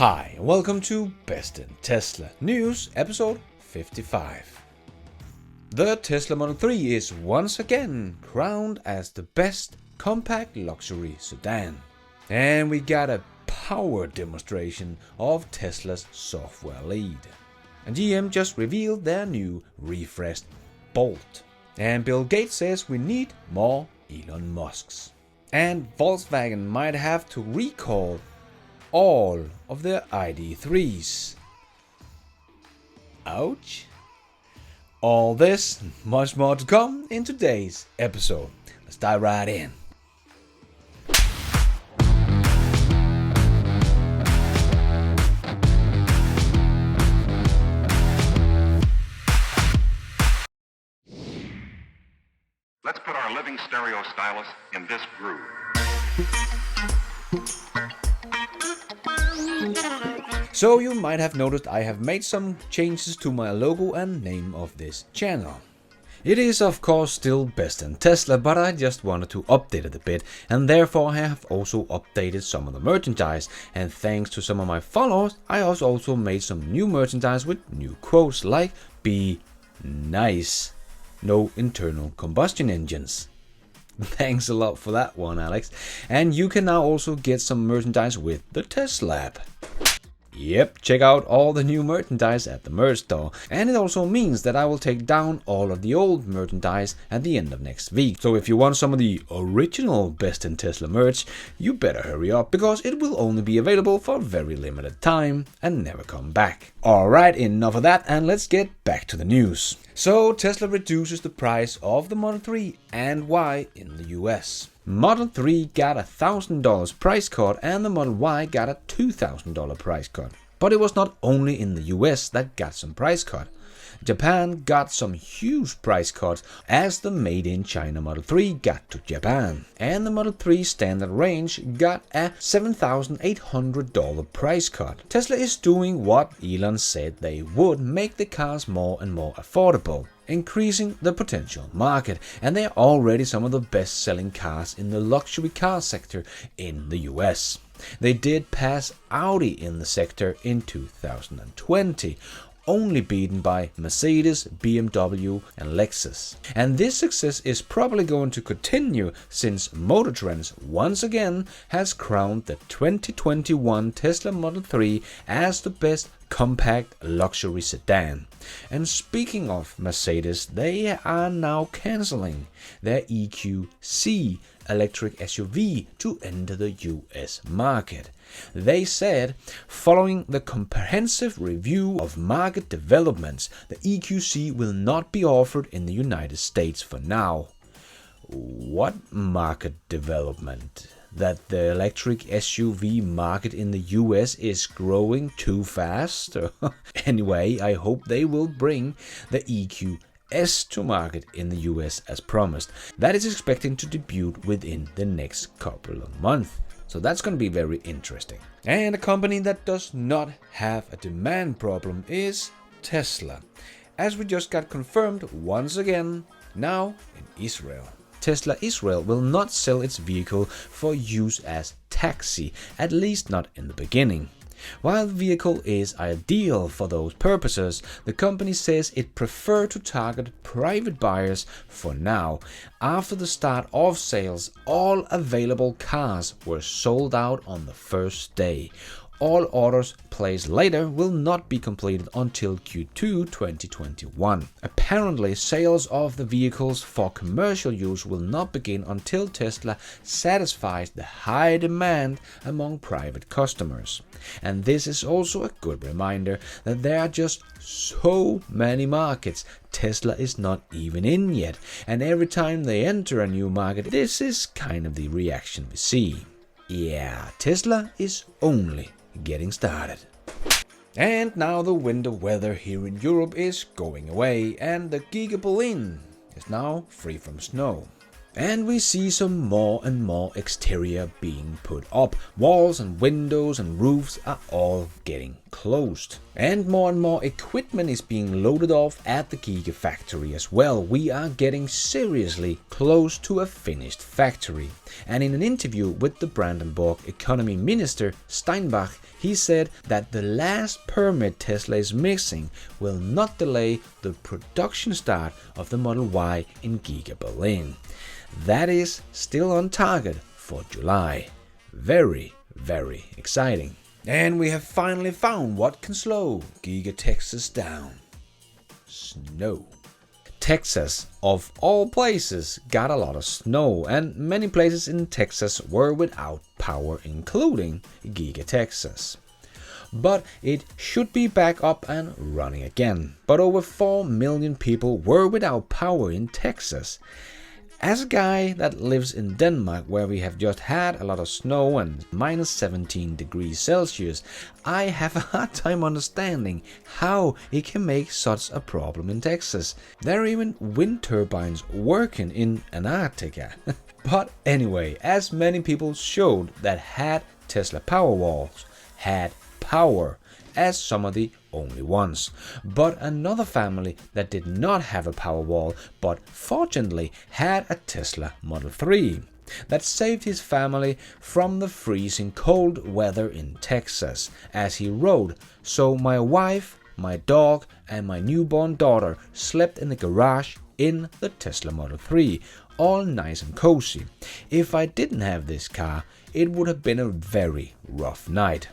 Hi, and welcome to Best in Tesla News, episode 55. The Tesla Model 3 is once again crowned as the best compact luxury sedan. And we got a power demonstration of Tesla's software lead. And GM just revealed their new refreshed Bolt. And Bill Gates says we need more Elon Musks. And Volkswagen might have to recall all of their ID3s. Ouch. All this and much more to come in today's episode. Let's dive right in. Let's put our living stereo stylus in this groove. So you might have noticed I have made some changes to my logo and name of this channel. It is of course still Best in Tesla, but I just wanted to update it a bit, and therefore I have also updated some of the merchandise, and thanks to some of my followers I have also made some new merchandise with new quotes like "Be nice, no internal combustion engines." Thanks a lot for that one, Alex. And you can now also get some merchandise with the Tesla app. Yep, check out all the new merchandise at the merch store, and it also means that I will take down all of the old merchandise at the end of next week. So if you want some of the original Best in Tesla merch, you better hurry up, because it will only be available for a very limited time and never come back. Alright, enough of that, and let's get back to the news. So Tesla reduces the price of the Model 3 and Y in the US. Model 3 got a $1,000 price cut and the Model Y got a $2,000 price cut. But it was not only in the US that got some price cut. Japan got some huge price cuts as the Made in China Model 3 got to Japan. And the Model 3 standard range got a $7,800 price cut. Tesla is doing what Elon said they would: make the cars more and more affordable, increasing the potential market, and they are already some of the best selling cars in the luxury car sector in the US. They did pass Audi in the sector in 2020, only beaten by Mercedes, BMW and Lexus. And this success is probably going to continue, since Motor Trends once again has crowned the 2021 Tesla Model 3 as the best compact luxury sedan. And speaking of Mercedes, they are now cancelling their EQC electric SUV to enter the US market. They said, following the comprehensive review of market developments, the EQC will not be offered in the United States for now. What market development? That the electric SUV market in the US is growing too fast? Anyway, I hope they will bring the EQS to market in the US as promised. That is expecting to debut within the next couple of months. So that's going to be very interesting. And a company that does not have a demand problem is Tesla, as we just got confirmed once again, now in Israel. Tesla Israel will not sell its vehicle for use as taxi, at least not in the beginning. While the vehicle is ideal for those purposes, the company says it prefers to target private buyers for now. After the start of sales, all available cars were sold out on the first day. All orders placed later will not be completed until Q2 2021. Apparently, sales of the vehicles for commercial use will not begin until Tesla satisfies the high demand among private customers. And this is also a good reminder that there are just so many markets Tesla is not even in yet, and every time they enter a new market, this is kind of the reaction we see. Yeah, Tesla is only getting started. And now the winter weather here in Europe is going away, and the Giga Berlin is now free from snow. And we see some more and more exterior being put up. Walls and windows and roofs are all getting closed. And more equipment is being loaded off at the Giga factory as well. We are getting seriously close to a finished factory. And in an interview with the Brandenburg economy minister Steinbach, he said that the last permit Tesla is missing will not delay the production start of the Model Y in Giga Berlin. That is still on target for July. Very, very exciting. And we have finally found what can slow Giga Texas down. Snow. Texas, of all places, got a lot of snow, and many places in Texas were without power, including Giga Texas. But it should be back up and running again. But over 4 million people were without power in Texas. As a guy that lives in Denmark, where we have just had a lot of snow and minus 17 degrees Celsius, I have a hard time understanding how it can make such a problem in Texas. There are even wind turbines working in Antarctica. But anyway, as many people showed that had Tesla Powerwalls, had power, as some of the only ones. But another family that did not have a Powerwall, but fortunately had a Tesla Model 3, that saved his family from the freezing cold weather in Texas. As he wrote, "So my wife, my dog and my newborn daughter slept in the garage in the Tesla Model 3, all nice and cozy. If I didn't have this car, it would have been a very rough night."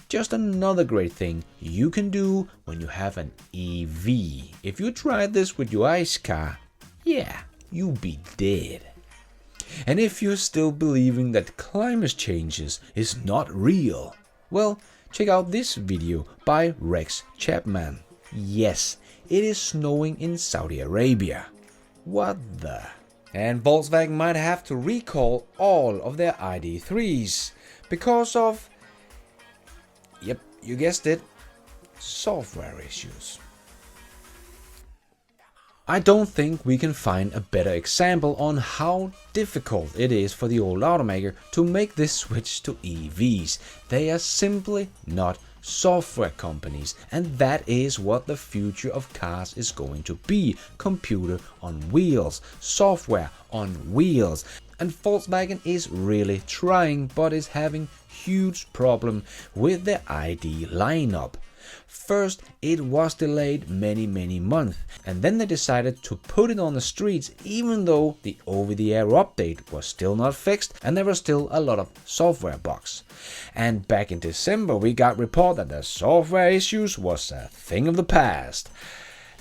Just another great thing you can do when you have an EV. If you tried this with your ICE car, yeah, you'll be dead. And if you're still believing that climate changes is not real, well, check out this video by Rex Chapman. Yes, it is snowing in Saudi Arabia. What the? And Volkswagen might have to recall all of their ID3s because of, yep, you guessed it, software issues. I don't think we can find a better example on how difficult it is for the old automaker to make this switch to EVs. They are simply not software companies, and that is what the future of cars is going to be. Computer on wheels, software on wheels. And Volkswagen is really trying, but is having huge problem with their ID lineup. First, it was delayed many months, and then they decided to put it on the streets even though the over-the-air update was still not fixed and there were still a lot of software bugs. And back in December we got report that the software issues was a thing of the past.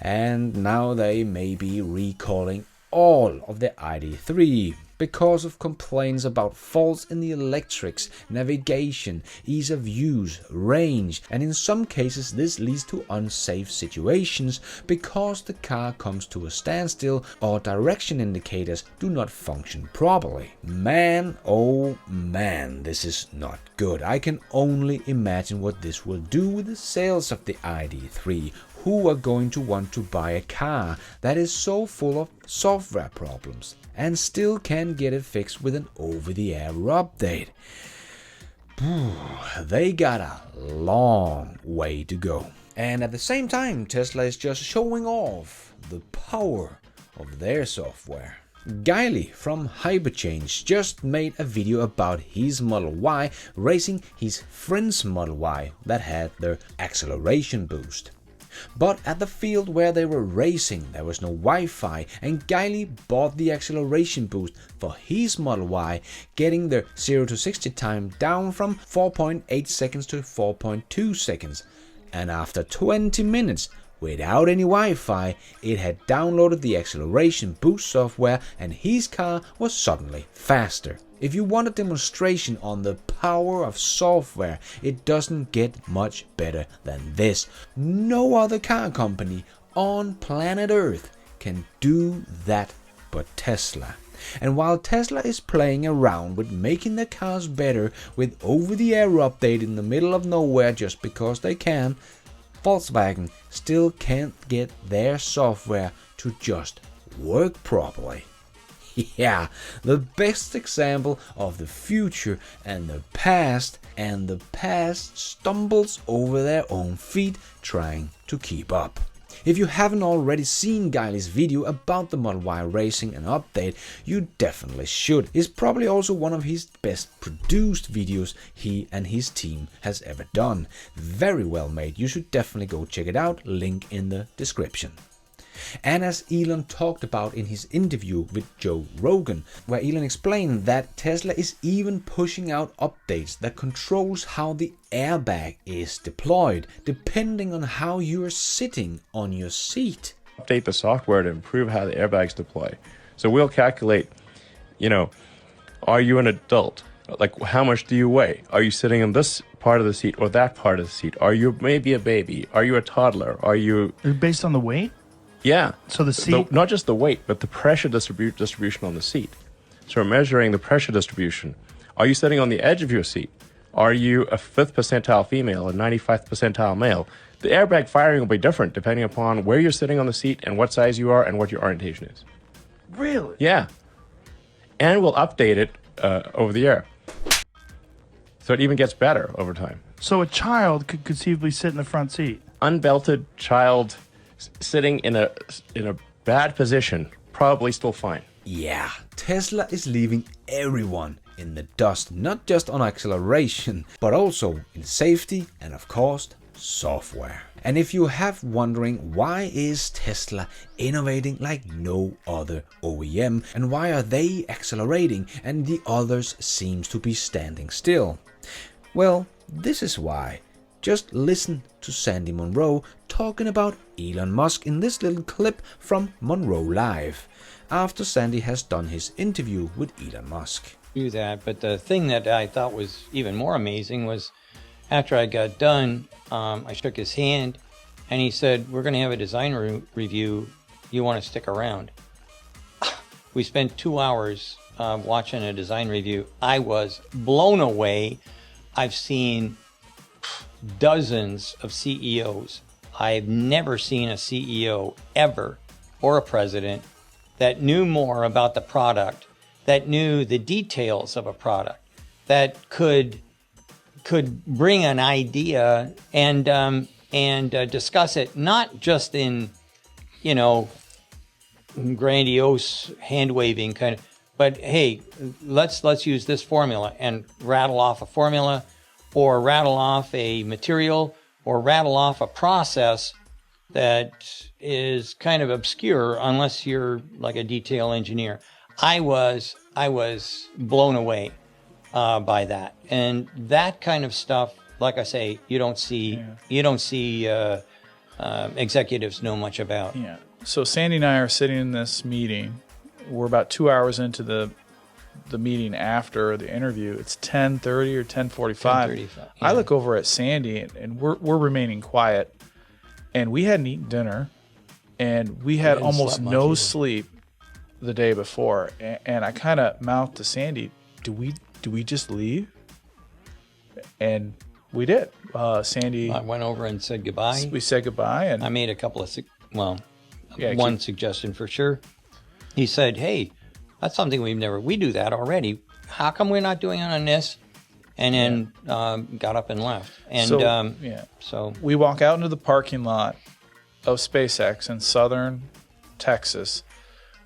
And now they may be recalling all of the ID3 because of complaints about faults in the electrics, navigation, ease of use, range, and in some cases this leads to unsafe situations because the car comes to a standstill or direction indicators do not function properly. Man, oh man, this is not good. I can only imagine what this will do with the sales of the ID3. Who are going to want to buy a car that is so full of software problems and still can get it fixed with an over-the-air update? They got a long way to go. And at the same time, Tesla is just showing off the power of their software. Guiley from Hyperchange just made a video about his Model Y racing his friend's Model Y that had their acceleration boost. But at the field where they were racing there was no Wi-Fi, and Guiley bought the acceleration boost for his Model Y, getting their 0 to 60 time down from 4.8 seconds to 4.2 seconds. And after 20 minutes without any Wi-Fi, it had downloaded the acceleration boost software and his car was suddenly faster. If you want a demonstration on the power of software, it doesn't get much better than this. No other car company on planet Earth can do that but Tesla. And while Tesla is playing around with making their cars better with over-the-air update in the middle of nowhere just because they can, Volkswagen still can't get their software to just work properly. Yeah, the best example of the future and the past stumbles over their own feet trying to keep up. If you haven't already seen Guiley's video about the Model Y racing and update, you definitely should. It's probably also one of his best produced videos he and his team has ever done. Very well made, you should definitely go check it out, link in the description. And as Elon talked about in his interview with Joe Rogan, where Elon explained that Tesla is even pushing out updates that controls how the airbag is deployed, depending on how you're sitting on your seat. Update the software to improve how the airbags deploy. So we'll calculate, are you an adult? Like, how much do you weigh? Are you sitting in this part of the seat or that part of the seat? Are you maybe a baby? Are you a toddler? Are you... Based on the weight? Yeah. So the seat... not just the weight, but the pressure distribution on the seat. So we're measuring the pressure distribution. Are you sitting on the edge of your seat? Are you a 5th percentile female, a 95th percentile male? The airbag firing will be different depending upon where you're sitting on the seat and what size you are and what your orientation is. Really? Yeah. And we'll update it over the air. So it even gets better over time. So a child could conceivably sit in the front seat? Unbelted child sitting in a bad position, probably still fine. Yeah, Tesla is leaving everyone in the dust, not just on acceleration, but also in safety and of course software. And if you have wondering why is Tesla innovating like no other OEM and why are they accelerating and the others seems to be standing still? Well, this is why. Just listen to Sandy Munro talking about Elon Musk in this little clip from Munro Live, after Sandy has done his interview with Elon Musk. Do that, but the thing that I thought was even more amazing was after I got done, I shook his hand and he said, "We're going to have a design review. You want to stick around?" We spent 2 hours watching a design review. I was blown away. I've seen dozens of CEOs. I've never seen a CEO ever, or a president, that knew more about the product, that knew the details of a product, that could bring an idea and discuss it not just in grandiose hand waving kind of, but hey, let's use this formula and rattle off a formula, or rattle off a material, or rattle off a process that is kind of obscure unless you're like a detail engineer. I was blown away by that, and that kind of stuff, like I say, you don't see executives know much about. Yeah. So Sandy and I are sitting in this meeting. We're about 2 hours into the meeting after the interview. It's 10:30 or 10:45. 10:35. Yeah. I look over at Sandy and we're remaining quiet, and we hadn't eaten dinner, and we had almost no sleep the day before. And I kind of mouthed to Sandy, "Do we just leave?" And we did. Sandy. I went over and said goodbye. We said goodbye, and I made a couple of one suggestion for sure. He said, "Hey, that's something we do that already. How come we're not doing it on this?" And then got up and left. And so we walk out into the parking lot of SpaceX in southern Texas.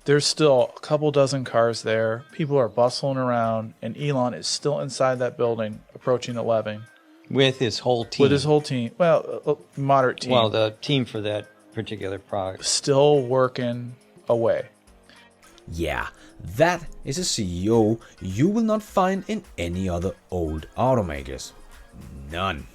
There's still a couple dozen cars there. People are bustling around, and Elon is still inside that building, approaching 11. with his whole team. Well, a moderate team. Well, the team for that particular product. Still working away. Yeah, that is a CEO you will not find in any other old automakers. None.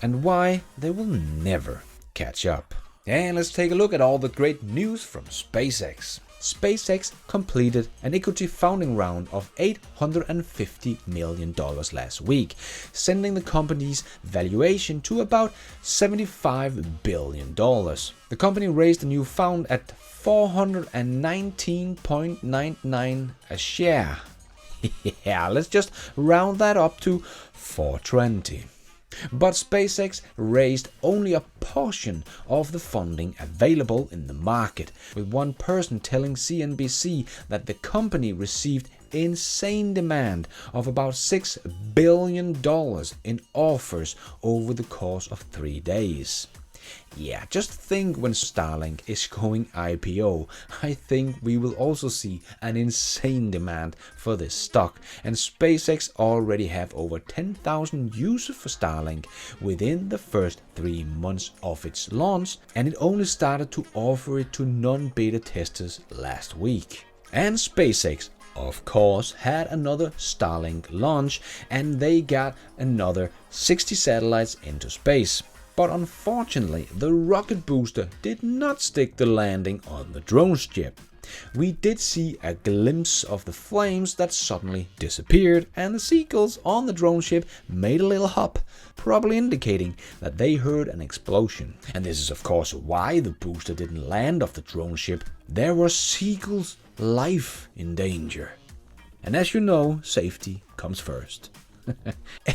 And why they will never catch up. And let's take a look at all the great news from SpaceX. SpaceX completed an equity founding round of $850 million last week, sending the company's valuation to about $75 billion. The company raised a new fund at $419.99 a share. Yeah, let's just round that up to $420. But SpaceX raised only a portion of the funding available in the market, with one person telling CNBC that the company received insane demand of about $6 billion in offers over the course of 3 days. Yeah, just think when Starlink is going IPO, I think we will also see an insane demand for this stock, and SpaceX already have over 10,000 users for Starlink within the first 3 months of its launch, and it only started to offer it to non-beta testers last week. And SpaceX, of course, had another Starlink launch, and they got another 60 satellites into space. But unfortunately, the rocket booster did not stick the landing on the drone ship. We did see a glimpse of the flames that suddenly disappeared, and the seagulls on the drone ship made a little hop, probably indicating that they heard an explosion. And this is of course why the booster didn't land off the drone ship. There was seagulls' life in danger. And as you know, safety comes first.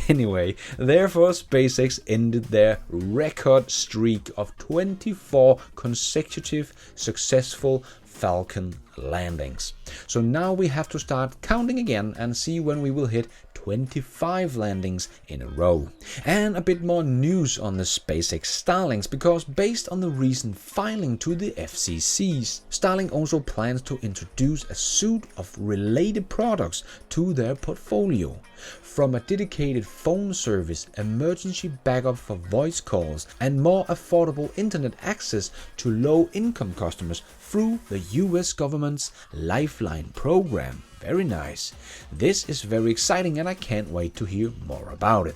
Anyway, therefore SpaceX ended their record streak of 24 consecutive successful Falcon landings. So now we have to start counting again and see when we will hit 25 landings in a row. And a bit more news on the SpaceX Starlinks, because based on the recent filing to the FCC, Starlink also plans to introduce a suite of related products to their portfolio. From a dedicated phone service, emergency backup for voice calls, and more affordable internet access to low-income customers through the US government's Lifeline program. Very nice. This is very exciting and I can't wait to hear more about it.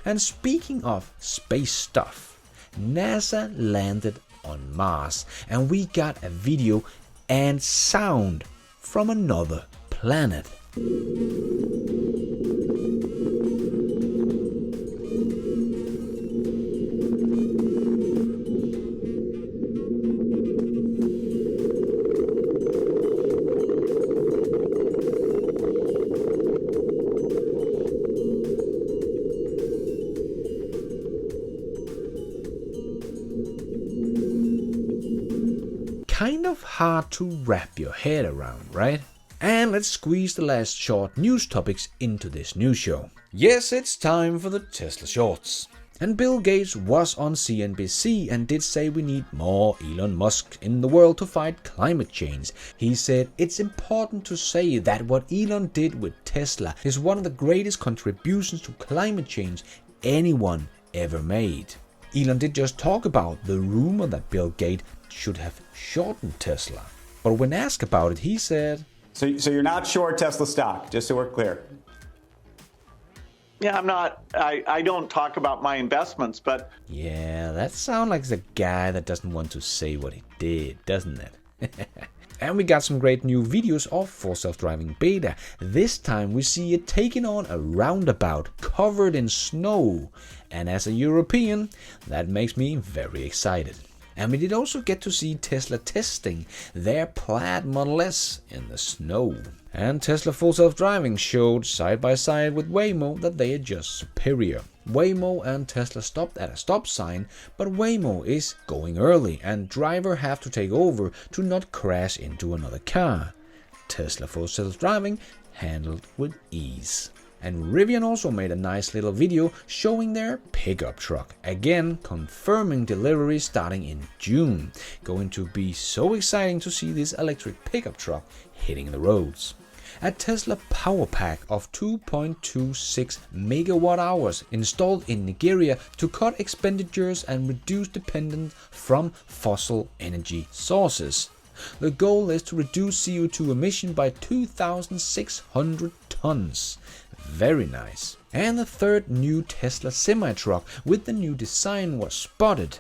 And speaking of space stuff, NASA landed on Mars and we got a video and sound from another planet. Kind of hard to wrap your head around, right? And let's squeeze the last short news topics into this news show. Yes, it's time for the Tesla Shorts. And Bill Gates was on CNBC and did say we need more Elon Musk in the world to fight climate change. He said it's important to say that what Elon did with Tesla is one of the greatest contributions to climate change anyone ever made. Elon did just talk about the rumor that Bill Gates should have shortened Tesla. But when asked about it, he said, So you're not short Tesla stock, just so we're clear. Yeah, I'm not. I don't talk about my investments, but... Yeah, that sounds like the guy that doesn't want to say what he did, doesn't it? And we got some great new videos of Full Self-Driving Beta. This time we see it taking on a roundabout covered in snow. And as a European, that makes me very excited. And we did also get to see Tesla testing their Plaid Model S in the snow. And Tesla Full Self-Driving showed side by side with Waymo that they are just superior. Waymo and Tesla stopped at a stop sign, but Waymo is going early and driver have to take over to not crash into another car. Tesla Full Self-Driving handled with ease. And Rivian also made a nice little video showing their pickup truck. Again, confirming delivery starting in June. Going to be so exciting to see this electric pickup truck hitting the roads. A Tesla power pack of 2.26 megawatt hours installed in Nigeria to cut expenditures and reduce dependence from fossil energy sources. The goal is to reduce CO2 emission by 2,600 tons. Very nice. And the third new Tesla semi-truck with the new design was spotted.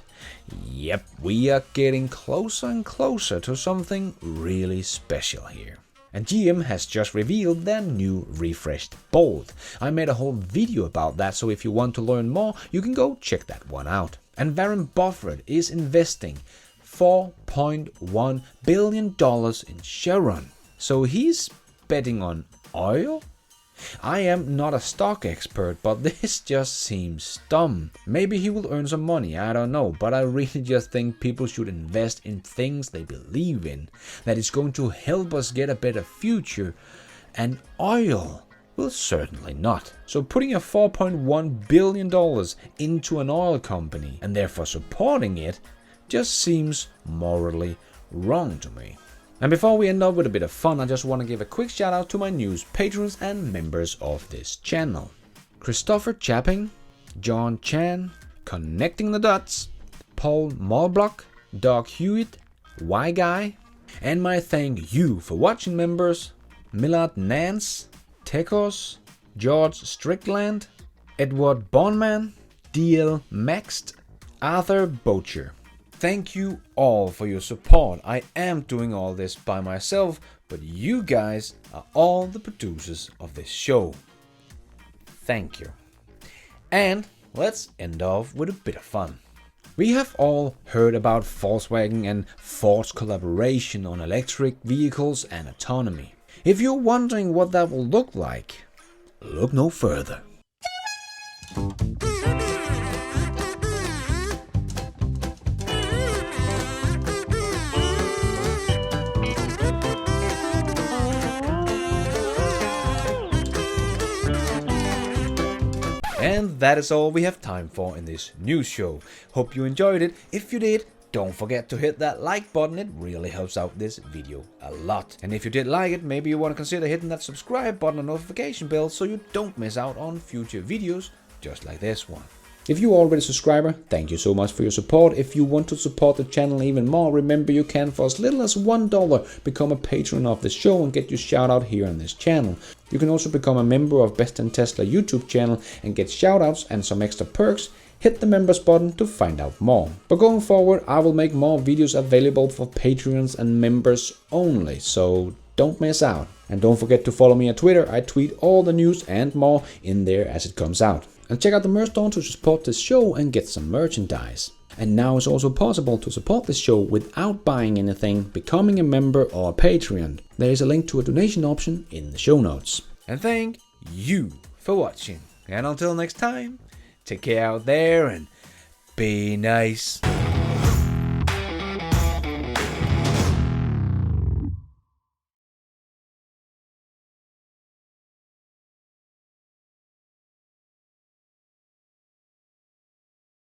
Yep, we are getting closer and closer to something really special here. And GM has just revealed their new refreshed Bolt. I made a whole video about that, so if you want to learn more, you can go check that one out. And Warren Buffett is investing $4.1 billion in Chevron. So he's betting on oil? I am not a stock expert, but this just seems dumb. Maybe he will earn some money, I don't know, but I really just think people should invest in things they believe in, that it's going to help us get a better future. And oil, Well, certainly not. So putting a $4.1 billion into an oil company and therefore supporting it just seems morally wrong to me. And before we end up with a bit of fun, I just want to give a quick shout out to my news patrons and members of this channel. Christopher Chapping, John Chan, Connecting the Dots, Paul Malblock, Doug Hewitt, Y Guy, and my thank you for watching members Millard Nance, Tekos, George Strickland, Edward Bonman, DL Maxt, Arthur Bocher. Thank you all for your support. I am doing all this by myself, but you guys are all the producers of this show. Thank you. And let's end off with a bit of fun. We have all heard about Volkswagen and Ford's collaboration on electric vehicles and autonomy. If you're wondering what that will look like, look no further. And that is all we have time for in this news show. Hope you enjoyed it. If you did, don't forget to hit that like button. It really helps out this video a lot. And if you did like it, maybe you want to consider hitting that subscribe button and notification bell so you don't miss out on future videos just like this one. If you're already a subscriber, thank you so much for your support. If you want to support the channel even more, remember you can for as little as $1 become a patron of the show and get your shout out here on this channel. You can also become a member of Best in Tesla YouTube channel and get shout outs and some extra perks. Hit the members button to find out more. But going forward, I will make more videos available for Patreons and members only, so don't miss out. And don't forget to follow me on Twitter. I tweet all the news and more in there as it comes out. And check out the merch store to support this show and get some merchandise. And now it's also possible to support this show without buying anything, becoming a member or a Patreon. There is a link to a donation option in the show notes. And thank you for watching. And until next time, take care out there and be nice.